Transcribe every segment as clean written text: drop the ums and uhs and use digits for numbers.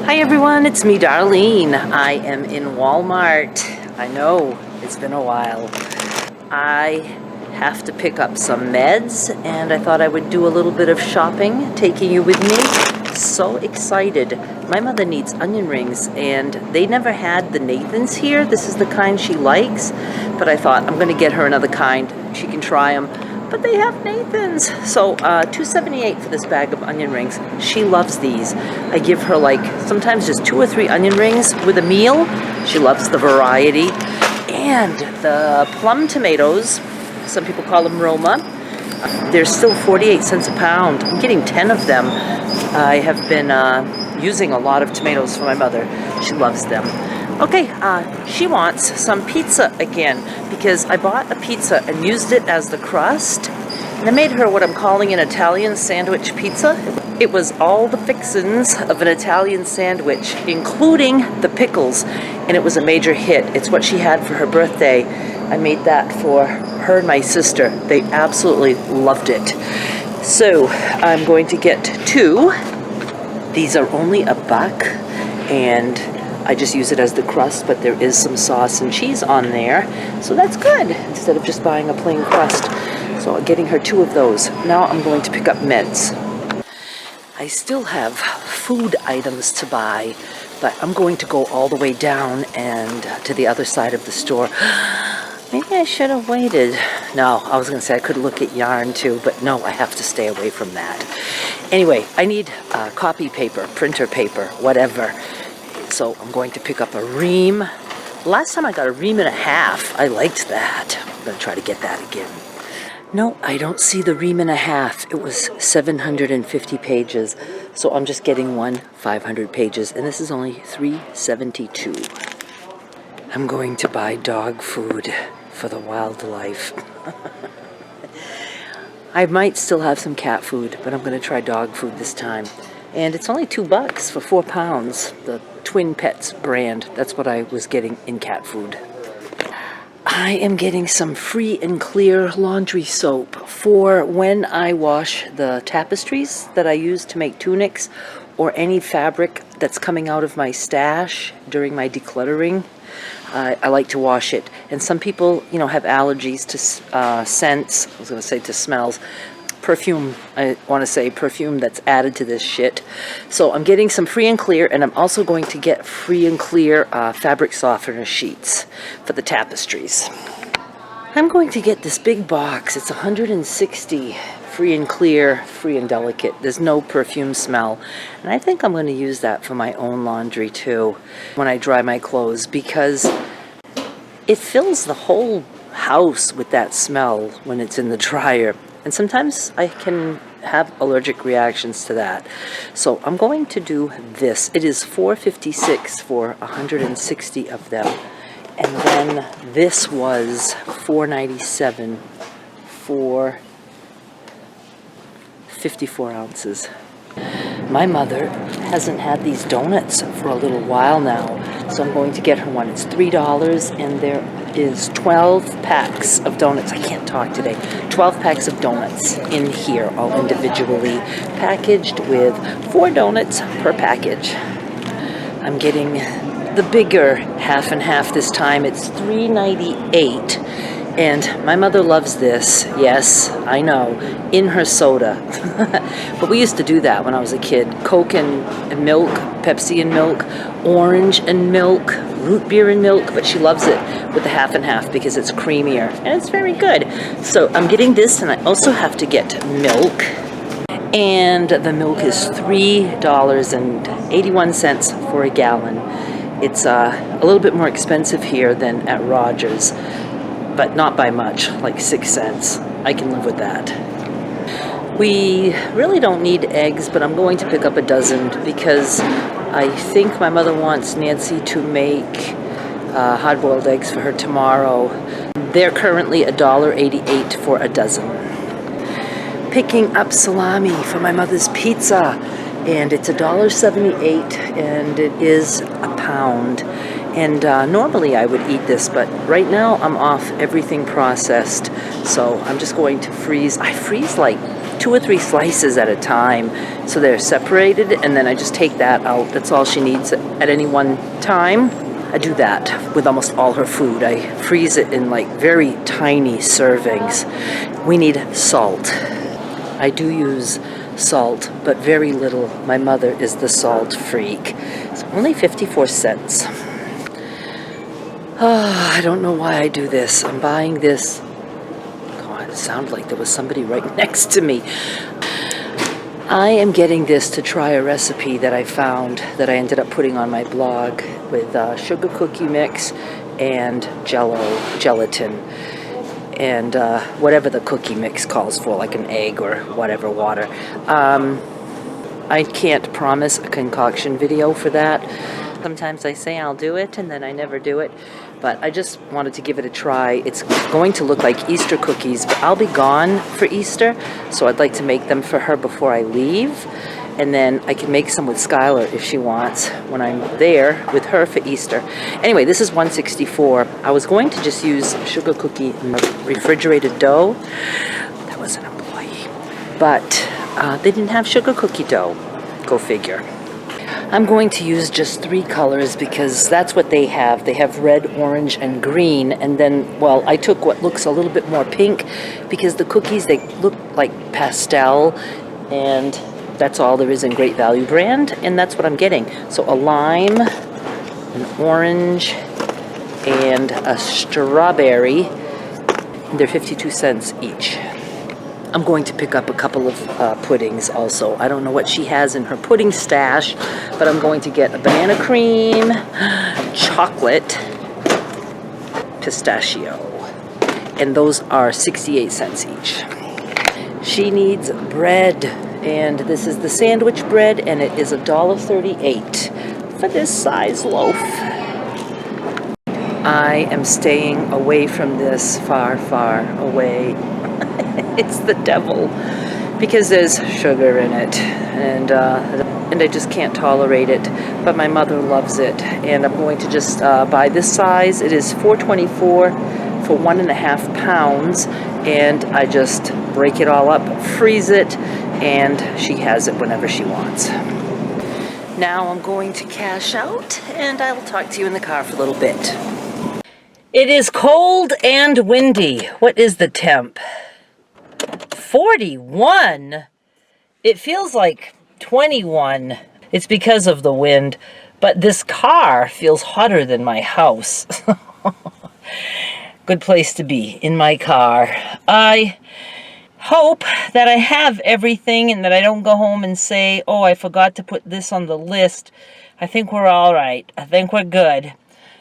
Hi everyone, it's me, Darlene. I am in Walmart. I know, it's been a while. I have to pick up some meds, and I thought I would do a little bit of shopping, taking you with me. So excited. My mother needs onion rings, and they never had the Nathans here. This is the kind she likes, but I thought I'm gonna get her another kind. She can try them. But they have Nathans. So $2.78 for this bag of onion rings. She loves these. I give her like sometimes just 2 or 3 onion rings with a meal. She loves the variety. And the plum tomatoes, some people call them Roma, they're still 48 cents a pound. I'm getting 10 of them. I have been using a lot of tomatoes for my mother. She loves them. Okay, she wants some pizza again because I bought a pizza and used it as the crust. And I made her what I'm calling an Italian sandwich pizza. It was all the fixins of an Italian sandwich, including the pickles, and it was a major hit. It's what she had for her birthday. I made that for her and my sister. They absolutely loved it. So I'm going to get 2. These are only $1, and I just use it as the crust, but there is some sauce and cheese on there, so that's good, instead of just buying a plain crust. So I'm getting her 2 of those. Now I'm going to pick up meds. I still have food items to buy, but I'm going to go all the way down and to the other side of the store. Maybe I should have waited. No, I was going to say I could look at yarn too, but no, I have to stay away from that. Anyway, I need copy paper, printer paper, whatever. So I'm going to pick up a ream. Last time I got a ream and a half. I liked that. I'm going to try to get that again. No, I don't see the ream and a half. It was 750 pages. So I'm just getting one 500 pages. And this is only $3.72. I'm going to buy dog food for the wildlife. I might still have some cat food, but I'm going to try dog food this time. And it's only $2 for 4 pounds. The Twin Pets brand. That's what I was getting in cat food. I am getting some free and clear laundry soap for when I wash the tapestries that I use to make tunics or any fabric that's coming out of my stash during my decluttering. I like to wash it. And some people, you know, have allergies to scents. I was going to say to smells. Perfume, I want to say perfume that's added to this shit. So I'm getting some free and clear, and I'm also going to get free and clear fabric softener sheets for the tapestries. I'm going to get this big box. It's 160 free and clear, free and delicate. There's no perfume smell. And I think I'm going to use that for my own laundry too when I dry my clothes, because it fills the whole house with that smell when it's in the dryer. And sometimes I can have allergic reactions to that. So I'm going to do this. It is $4.56 for 160 of them. And then this was $4.97 for 54 ounces. My mother hasn't had these donuts for a little while now, so I'm going to get her one. It's $3, and there is 12 packs of donuts. I can't talk today. 12 packs of donuts in here, all individually packaged with 4 donuts per package. I'm getting the bigger half and half this time. It's $3.98. And my mother loves this, yes, I know, in her soda. But we used to do that when I was a kid. Coke and milk, Pepsi and milk, orange and milk, root beer and milk, but she loves it with the half and half because it's creamier and it's very good. So I'm getting this, and I also have to get milk. And the milk is $3.81 for a gallon. It's a little bit more expensive here than at Rogers, but not by much, like 6 cents. I can live with that. We really don't need eggs, but I'm going to pick up a dozen because I think my mother wants Nancy to make hard-boiled eggs for her tomorrow. They're currently $1.88 for a dozen. Picking up salami for my mother's pizza, and it's $1.78, and it is a pound. And normally I would eat this, but right now I'm off everything processed, so I'm just going to freeze. I freeze like 2 or 3 slices at a time, so they're separated, and then I just take that out. That's all she needs at any one time. I do that with almost all her food. I freeze it in like very tiny servings. We need salt. I do use salt, but very little. My mother is the salt freak. It's only 54 cents. Oh, I don't know why I do this. I'm buying this. God, it sounded like there was somebody right next to me. I am getting this to try a recipe that I found that I ended up putting on my blog with sugar cookie mix and gelatin, and whatever the cookie mix calls for, like an egg or whatever, water. I can't promise a concoction video for that. Sometimes I say I'll do it and then I never do it, but I just wanted to give it a try. It's going to look like Easter cookies, but I'll be gone for Easter, so I'd like to make them for her before I leave, and then I can make some with Skylar if she wants when I'm there with her for Easter. Anyway, this is $1.64. I was going to just use sugar cookie refrigerated dough. That was an employee, but they didn't have sugar cookie dough. Go figure. I'm going to use just 3 colors because that's what they have. They have red, orange, and green. And then, well, I took what looks a little bit more pink because the cookies, they look like pastel, and that's all there is in Great Value brand, and that's what I'm getting. So a lime, an orange, and a strawberry. They're 52 cents each. I'm going to pick up a couple of puddings also. I don't know what she has in her pudding stash, but I'm going to get a banana cream, chocolate, pistachio, and those are 68 cents each. She needs bread, and this is the sandwich bread, and it is $1.38 for this size loaf. I am staying away from this, far, far away. It's the devil because there's sugar in it, and I just can't tolerate it. But my mother loves it, and I'm going to just buy this size. It is $4.24 for 1.5 pounds, and I just break it all up, freeze it, and she has it whenever she wants. Now I'm going to cash out, and I will talk to you in the car for a little bit. It is cold and windy. What is the temp? 41. It feels like 21. It's because of the wind, but this car feels hotter than my house. Good place to be, in my car. I hope that I have everything and that I don't go home and say, oh, I forgot to put this on the list. I think we're all right. I think we're good.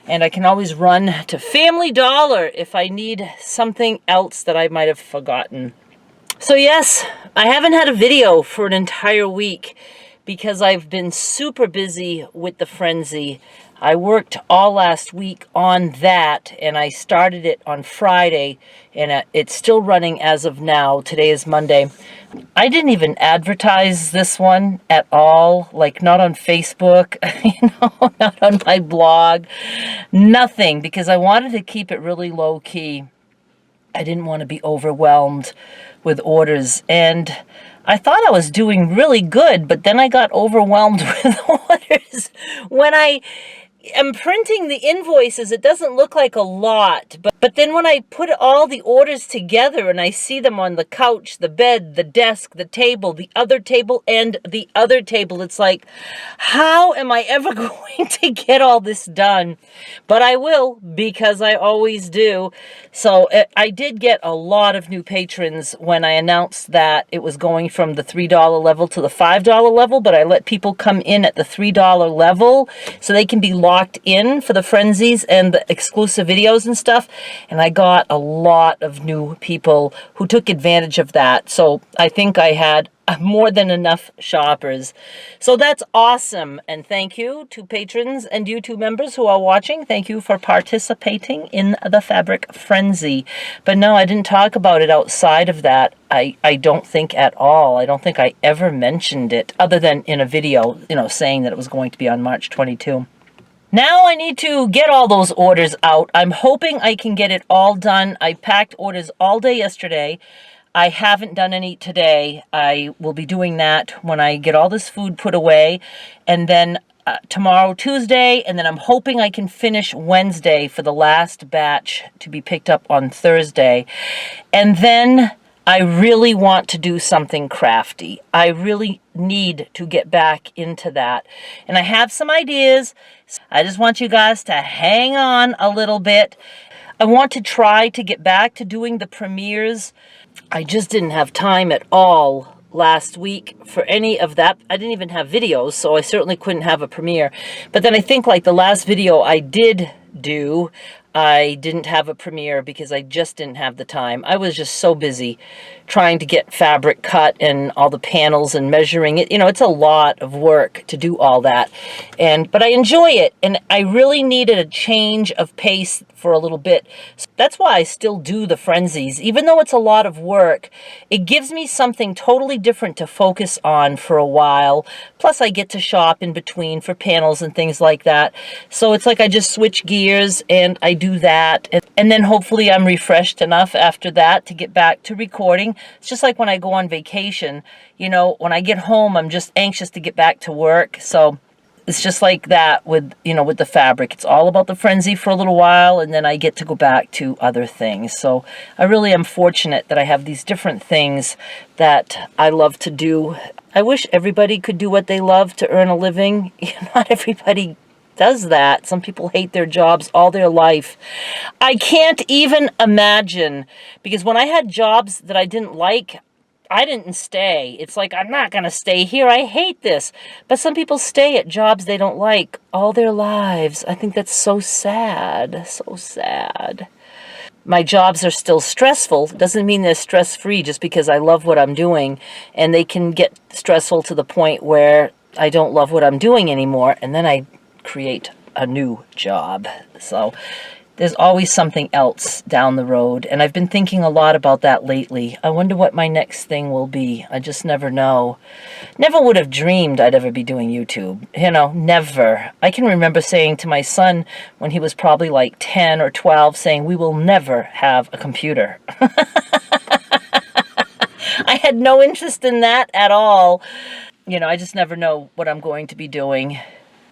And I can always run to Family Dollar if I need something else that I might have forgotten. So yes, I haven't had a video for an entire week because I've been super busy with the frenzy. I worked all last week on that, and I started it on Friday, and it's still running as of now. Today is Monday. I didn't even advertise this one at all, like not on Facebook, not on my blog, nothing, because I wanted to keep it really low key. I didn't want to be overwhelmed with orders, and I thought I was doing really good, but then I got overwhelmed with orders. When I am printing the invoices, it doesn't look like a lot, but then when I put all the orders together and I see them on the couch, the bed, the desk, the table, the other table, and the other table, it's like, how am I ever going to get all this done? But I will, because I always do. So I did get a lot of new patrons when I announced that it was going from the $3 level to the $5 level, but I let people come in at the $3 level so they can be locked in for the frenzies and the exclusive videos and stuff. And I got a lot of new people who took advantage of that. So I think I had more than enough shoppers. So that's awesome. And thank you to patrons and YouTube members who are watching. Thank you for participating in the Fabric Frenzy. But no, I didn't talk about it outside of that. I don't think at all. I don't think I ever mentioned it other than in a video, saying that it was going to be on March 22. Now I need to get all those orders out. I'm hoping I can get it all done. I packed orders all day yesterday. I haven't done any today. I will be doing that when I get all this food put away. And then tomorrow, Tuesday, and then I'm hoping I can finish Wednesday for the last batch to be picked up on Thursday. And then I really want to do something crafty. I really need to get back into that. And I have some ideas. I just want you guys to hang on a little bit. I want to try to get back to doing the premieres. I just didn't have time at all last week for any of that. I didn't even have videos, so I certainly couldn't have a premiere. But then I think like the last video I did do, I didn't have a premiere because I just didn't have the time. I was just so busy trying to get fabric cut and all the panels and measuring it. You know, it's a lot of work to do all that. But I enjoy it, and I really needed a change of pace for a little bit. So that's why I still do the Frenzies. Even though it's a lot of work, it gives me something totally different to focus on for a while. Plus I get to shop in between for panels and things like that. So it's like I just switch gears and I do that. And then hopefully I'm refreshed enough after that to get back to recording. It's just like when I go on vacation, you know, when I get home, I'm just anxious to get back to work. So it's just like that with, you know, with the fabric. It's all about the frenzy for a little while, and then I get to go back to other things. So I really am fortunate that I have these different things that I love to do. I wish everybody could do what they love to earn a living. Not everybody does that. Some people hate their jobs all their life. I can't even imagine, because when I had jobs that I didn't like, I didn't stay. It's like, I'm not going to stay here. I hate this. But some people stay at jobs they don't like all their lives. I think that's so sad. So sad. My jobs are still stressful. Doesn't mean they're stress-free just because I love what I'm doing. And they can get stressful to the point where I don't love what I'm doing anymore. And then I create a new job. So there's always something else down the road. And I've been thinking a lot about that lately. I wonder what my next thing will be. I just never know. Never would have dreamed I'd ever be doing YouTube. You know, never. I can remember saying to my son when he was probably like 10 or 12, saying, we will never have a computer. I had no interest in that at all. You know, I just never know what I'm going to be doing.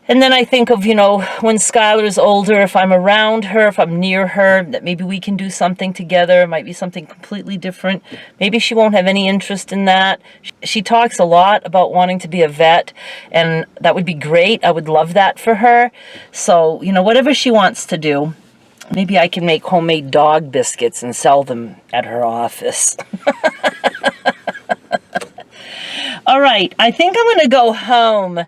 And then I think of, you know, when Skylar's older, if I'm around her, if I'm near her, that maybe we can do something together. It might be something completely different. Maybe she won't have any interest in that. She talks a lot about wanting to be a vet, and that would be great. I would love that for her. So, you know, whatever she wants to do. Maybe I can make homemade dog biscuits and sell them at her office. All right, I think I'm going to go home,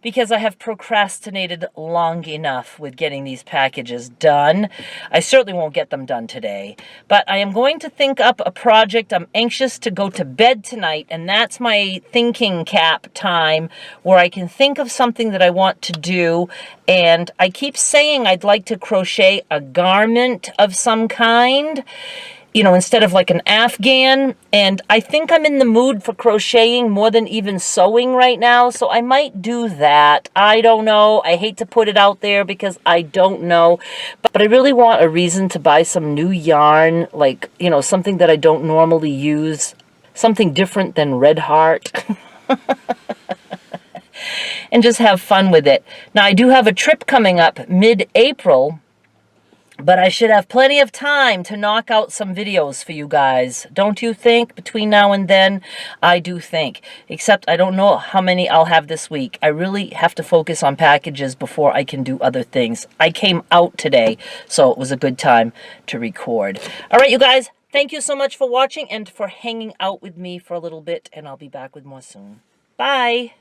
because I have procrastinated long enough with getting these packages done. I certainly won't get them done today, but I am going to think up a project. I'm anxious to go to bed tonight, and that's my thinking cap time, where I can think of something that I want to do. And I keep saying I'd like to crochet a garment of some kind, you know, instead of like an Afghan. And I think I'm in the mood for crocheting more than even sewing right now. So I might do that. I don't know. I hate to put it out there because I don't know. But I really want a reason to buy some new yarn, like, you know, something that I don't normally use. Something different than Red Heart. And just have fun with it. Now, I do have a trip coming up mid-April, but I should have plenty of time to knock out some videos for you guys. Don't you think? Between now and then, I do think. Except I don't know how many I'll have this week. I really have to focus on packages before I can do other things. I came out today, so it was a good time to record. All right, you guys. Thank you so much for watching and for hanging out with me for a little bit, and I'll be back with more soon. Bye.